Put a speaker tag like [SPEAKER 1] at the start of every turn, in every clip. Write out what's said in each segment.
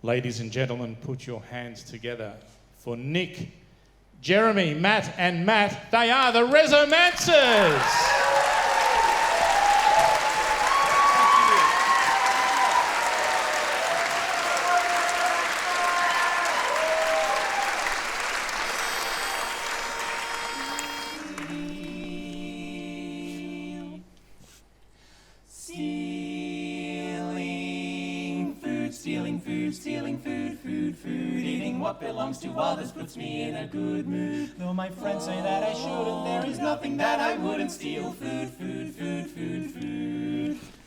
[SPEAKER 1] Ladies and gentlemen, put your hands together for Nick, Jeremy, Matt and Matt. They are the Resomancers.
[SPEAKER 2] Stealing food, eating what belongs to others puts me in a good mood. Though my friends say that I shouldn't, there is nothing that I wouldn't steal. Food.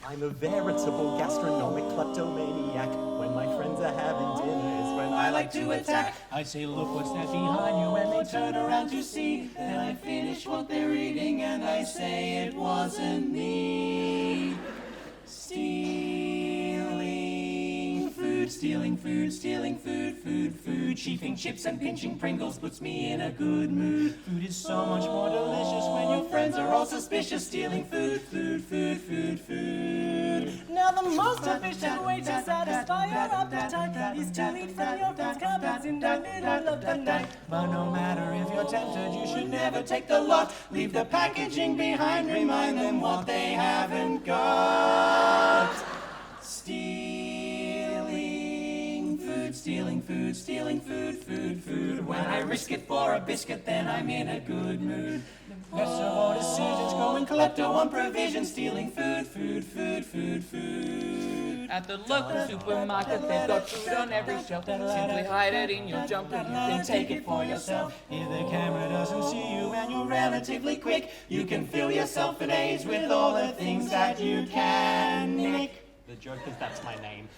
[SPEAKER 3] I'm a veritable gastronomic kleptomaniac. When my friends are having dinner is when
[SPEAKER 2] I like to attack. I say, look what's that behind you, and they turn around to see. Then I finish what they're eating and I say it wasn't me. Stealing food. Sheafing chips and pinching Pringles puts me in a good mood. Food is so much more delicious when your friends are all suspicious. Stealing food.
[SPEAKER 4] Now the most efficient way to satisfy your appetite is to eat from your friends' cupboards in the middle of the night.
[SPEAKER 2] But no matter if you're tempted, you should never take the lot. Leave the packaging behind, remind them what they haven't got. Stealing food. When I risk it for a biscuit, then I'm in a good mood. The best of all decisions, going klepto on provision. Stealing food.
[SPEAKER 5] At the local supermarket, they've got food on every shelf. Simply hide it in your jumper, you can take it for yourself.
[SPEAKER 2] If the camera doesn't see you and you're relatively quick, you can fill yourself for days with all the things that you can nick.
[SPEAKER 3] The joke is that's my name.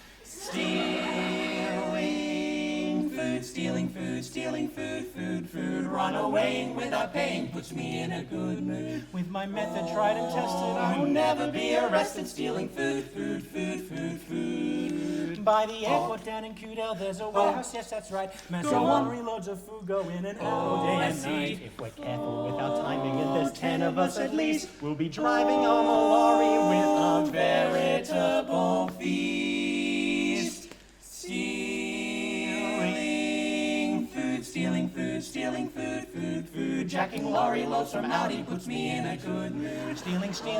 [SPEAKER 2] Stealing food. Run away without paying puts me in a good mood. With my method tried and tested, I will never be arrested. Stealing food. By the airport down in Cudell, there's a warehouse, yes that's right. Massive laundry loads of food go in and out all day and night.
[SPEAKER 3] If we're careful with our timing, and there's 10 of us at least, we'll be driving on a lorry with a veritable feast. Stealing food. Jacking lorry loads from Audi puts me in a good mood. Stealing food.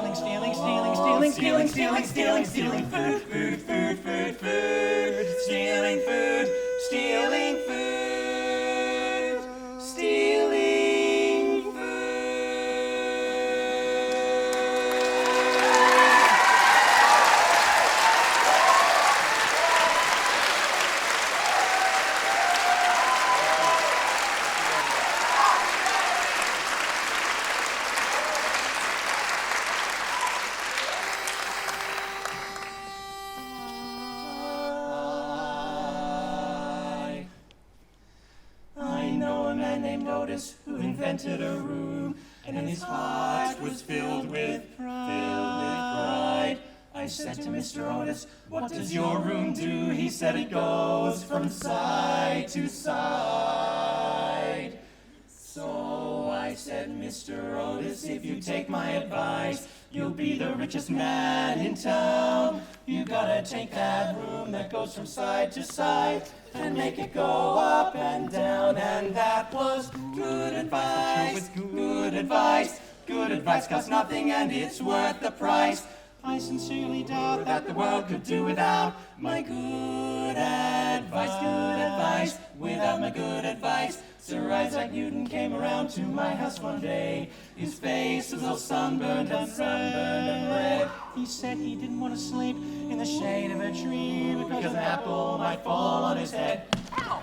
[SPEAKER 3] Who invented a room, and his heart was filled with pride. I said to Mr. Otis, what does your room do? He said it goes from side to side. So I said, Mr. Otis, if you take my advice, you'll be the richest man in town. You gotta take that room that goes from side to side and make it go up and down. And that was good advice. Good advice costs nothing and it's worth the price. I sincerely doubt that the world could do without my good advice. Without my good advice. Sir Isaac Newton came around to my house one day. His face was all sunburned and red. He said he didn't want to sleep in the shade of a tree because an apple might fall on his head. Ow!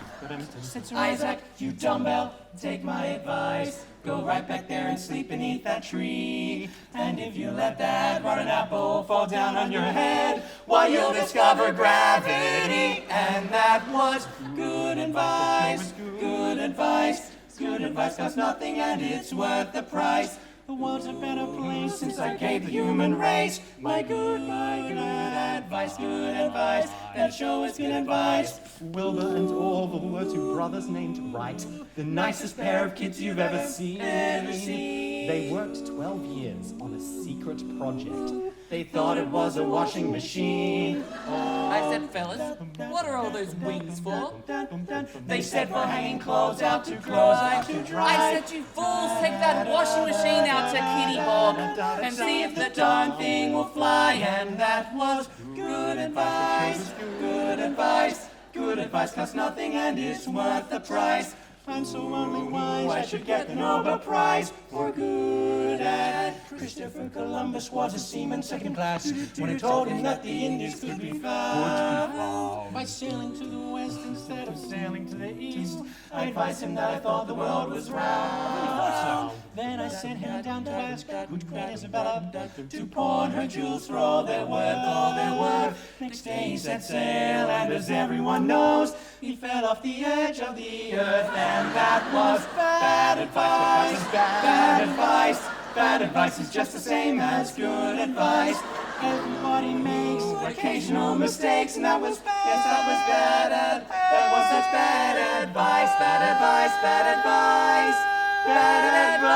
[SPEAKER 3] Said Sir Isaac, you dumbbell, take my advice. Go right back there and sleep beneath that tree. And if you let that rotten apple fall down on your head, why, you'll discover gravity. And that was good advice. Good advice costs nothing and it's worth the price.
[SPEAKER 2] The world's a better place since I gave the human race my good advice, that show is good advice. Wilbur and Orville were two brothers named Wright, the nicest pair of kids you've ever seen. They worked 12 years on a secret project. They thought it was a washing machine.
[SPEAKER 5] I said, fellas, what are all those wings for?
[SPEAKER 2] They said for hanging clothes out to dry.
[SPEAKER 5] I said, you fools, take that washing machine out to Kitty Hawk and see if the darn thing will fly.
[SPEAKER 2] And that was good advice, good advice. Good advice costs nothing and is worth the price. I'm so only wise I should get the Nobel Prize for good ad. Christopher Columbus was a seaman second class when I told him that the Indies could be found by sailing to the west instead of sailing to the east. I advised him that I thought the world was round. Then I sent him down to ask good Queen Isabella to pawn her jewels for all they're worth, Next day he set sail, and as everyone knows, he fell off the edge of the earth, and that was bad advice, bad advice. Bad advice is just the same as good advice. Everybody makes occasional mistakes, and that was bad. Yes, that was bad. That was such bad advice. Bad advice. Bad advice. Bad advice.